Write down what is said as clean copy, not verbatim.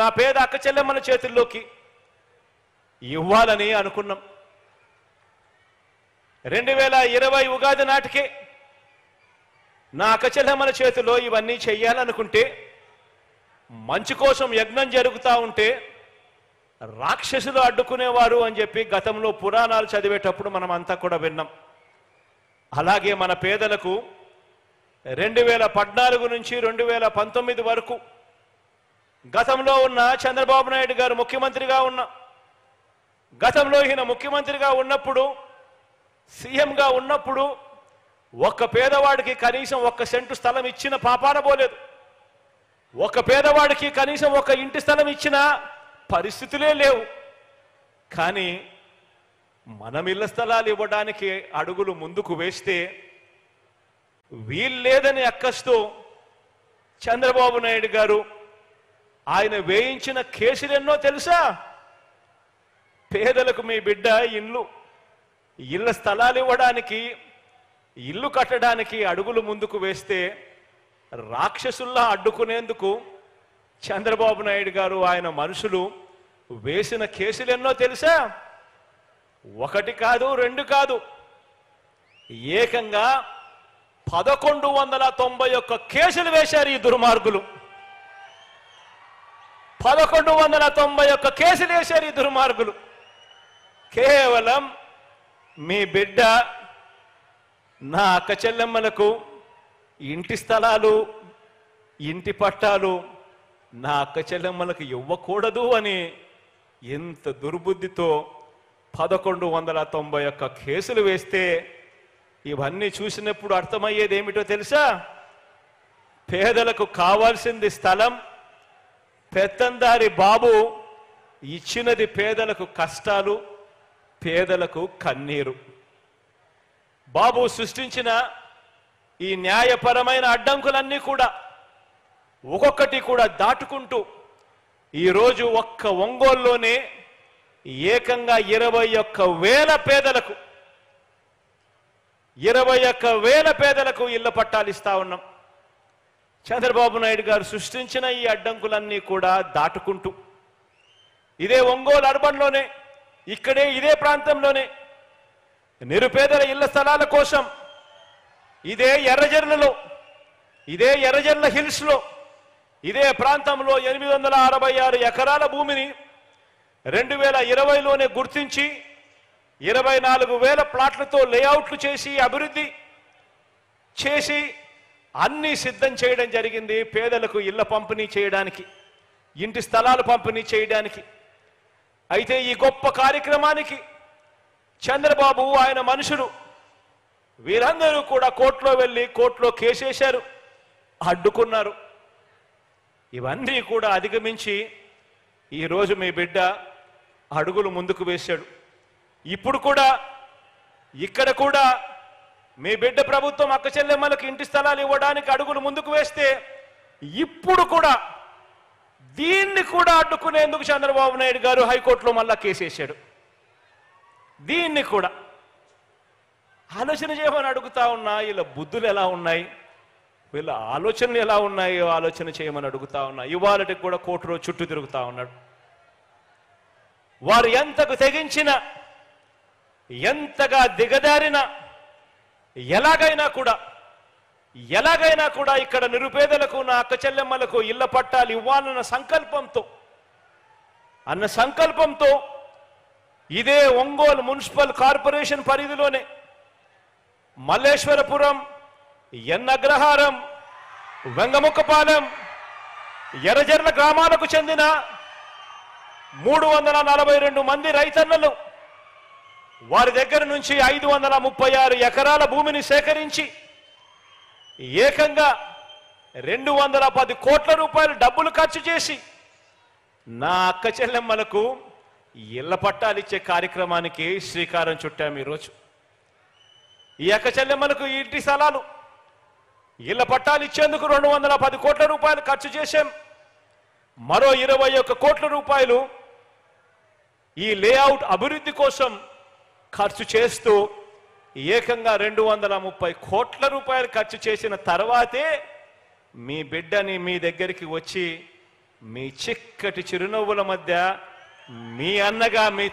నా పేద అక్క చెల్లెమ్మల చేతుల్లోకి ఇవ్వాలని అనుకున్నాం. 2020 ఉగాది నాటికే నా అక్క చెల్లెమ్మల చేతిలో ఇవన్నీ చెయ్యాలనుకుంటే, మంచి కోసం యజ్ఞం జరుగుతూ ఉంటే రాక్షసులు అడ్డుకునేవారు అని చెప్పి గతంలో పురాణాలు చదివేటప్పుడు మనం అంతా కూడా విన్నాం. అలాగే మన పేదలకు 2014 నుంచి 2019 వరకు గతంలో ఉన్న చంద్రబాబు నాయుడు గారు ముఖ్యమంత్రిగా ఉన్న గతంలో ఈయన ముఖ్యమంత్రిగా ఉన్నప్పుడు, సీఎంగా ఉన్నప్పుడు ఒక్క పేదవాడికి కనీసం 1 సెంటు స్థలం ఇచ్చిన పాపాన పోలేదు. ఒక పేదవాడికి కనీసం 1 ఇంటి స్థలం ఇచ్చిన పరిస్థితులే లేవు. కానీ మనం ఇళ్ల స్థలాలు ఇవ్వడానికి అడుగులు ముందుకు వేస్తే వీల్లేదని అక్కస్తూ చంద్రబాబు నాయుడు గారు ఆయన వేయించిన కేసులెన్నో తెలుసా? పేదలకు మీ బిడ్డ ఇళ్ల స్థలాలు ఇవ్వడానికి, ఇల్లు కట్టడానికి అడుగులు ముందుకు వేస్తే రాక్షసుల్లా అడ్డుకునేందుకు చంద్రబాబు నాయుడు గారు ఆయన మనుషులు వేసిన కేసులెన్నో తెలుసా? 1 కాదు 2 కాదు, ఏకంగా 1191 కేసులు వేశారు ఈ దుర్మార్గులు. 1191 కేసులు వేశారు ఈ దుర్మార్గులు. కేవలం మీ బిడ్డ నా అక్క చెల్లెమ్మలకు ఇంటి స్థలాలు, ఇంటి పట్టాలు నా అక్క చెల్లెమ్మలకు ఇవ్వకూడదు అని ఎంత దుర్బుద్ధితో 1191 కేసులు వేస్తే, ఇవన్నీ చూసినప్పుడు అర్థమయ్యేది ఏమిటో తెలుసా? పేదలకు కావాల్సింది స్థలం, పెత్తందారి బాబు ఇచ్చినది పేదలకు కష్టాలు, పేదలకు కన్నీరు. బాబు సృష్టించిన ఈ న్యాయపరమైన అడ్డంకులన్నీ కూడా ఒక్కొక్కటి కూడా దాటుకుంటూ ఈరోజు ఒక్క ఒంగోలులోనే ఏకంగా 21,000 పేదలకు 21,000 పేదలకు ఇళ్ల పట్టాలు ఇస్తా ఉన్నాం. చంద్రబాబు నాయుడు గారు సృష్టించిన ఈ అడ్డంకులన్నీ కూడా దాటుకుంటూ ఇదే ఒంగోలు అర్బన్లోనే, ఇదే ప్రాంతంలోనే నిరుపేదల ఇళ్ల స్థలాల కోసం ఇదే ఎర్రజర్ల హిల్స్లో ఇదే ప్రాంతంలో 866 ఎకరాల భూమిని 2020లోనే గుర్తించి 24,000 ప్లాట్లతో లేఅవుట్లు చేసి అభివృద్ధి చేసి అన్ని సిద్ధం చేయడం జరిగింది. పేదలకు ఇళ్ల పంపిణీ చేయడానికి, ఇంటి స్థలాలు పంపిణీ చేయడానికి. అయితే ఈ గొప్ప కార్యక్రమానికి చంద్రబాబు ఆయన మనుషులు వీరందరూ కూడా కోర్టులో వెళ్ళి కోర్టులో కేసేశారు, అడ్డుకున్నారు. ఇవన్నీ కూడా అధిగమించి ఈరోజు మీ బిడ్డ అడుగులు ముందుకు వేశాడు. ఇప్పుడు కూడా ఇక్కడ కూడా మీ బిడ్డ ప్రభుత్వం అక్క చెల్లెమ్మలకు ఇంటి స్థలాలు ఇవ్వడానికి అడుగులు ముందుకు వేస్తే, ఇప్పుడు కూడా దీన్ని కూడా అడ్డుకునేందుకు చంద్రబాబు నాయుడు గారు హైకోర్టులో మళ్ళా కేసేశాడు. దీన్ని కూడా ఆలోచన చేయమని అడుగుతా ఉన్నా. వీళ్ళ బుద్ధులు ఎలా ఉన్నాయి, వీళ్ళ ఆలోచనలు ఎలా ఉన్నాయో ఆలోచన చేయమని అడుగుతా ఉన్నా. ఇవాళకి కూడా కోర్టులో చుట్టూ తిరుగుతా ఉన్నాడు. వారు ఎంతకు తెగించిన, ఎంతగా దిగదారిన, ఎలాగైనా కూడా ఇక్కడ నిరుపేదలకు, నా అక్క చెల్లెమ్మలకు ఇళ్ల పట్టాలు ఇవ్వాలన్న సంకల్పంతో ఇదే ఒంగోలు మున్సిపల్ కార్పొరేషన్ పరిధిలోనే మల్లేశ్వరపురం, ఎన్నగ్రహారం, వెంగముక్కపాలెం, ఎర్రజర్ల గ్రామాలకు చెందిన 342 మంది రైతన్నలు వారి దగ్గర నుంచి 536 ఎకరాల భూమిని సేకరించి ఏకంగా 210 కోట్ల రూపాయలు డబ్బులు ఖర్చు చేసి నా అక్క చెల్లెమ్మలకు ఇళ్ల పట్టాలు ఇచ్చే కార్యక్రమానికి శ్రీకారం చుట్టాము. ఈరోజు ఈ అక్క చెల్లెమ్మలకు ఇంటి స్థలాలు, ఇళ్ల పట్టాలు ఇచ్చేందుకు 210 కోట్ల రూపాయలు ఖర్చు చేశాం. మరో 21 కోట్ల రూపాయలు ఈ లేఅవుట్ అభివృద్ధి కోసం ఖర్చు చేస్తూ ఏకంగా 230 కోట్ల రూపాయలు ఖర్చు చేసిన తర్వాతే మీ బిడ్డని మీ దగ్గరికి వచ్చి మీ చిక్కటి చిరునవ్వుల మధ్య మీ అన్నగా మీ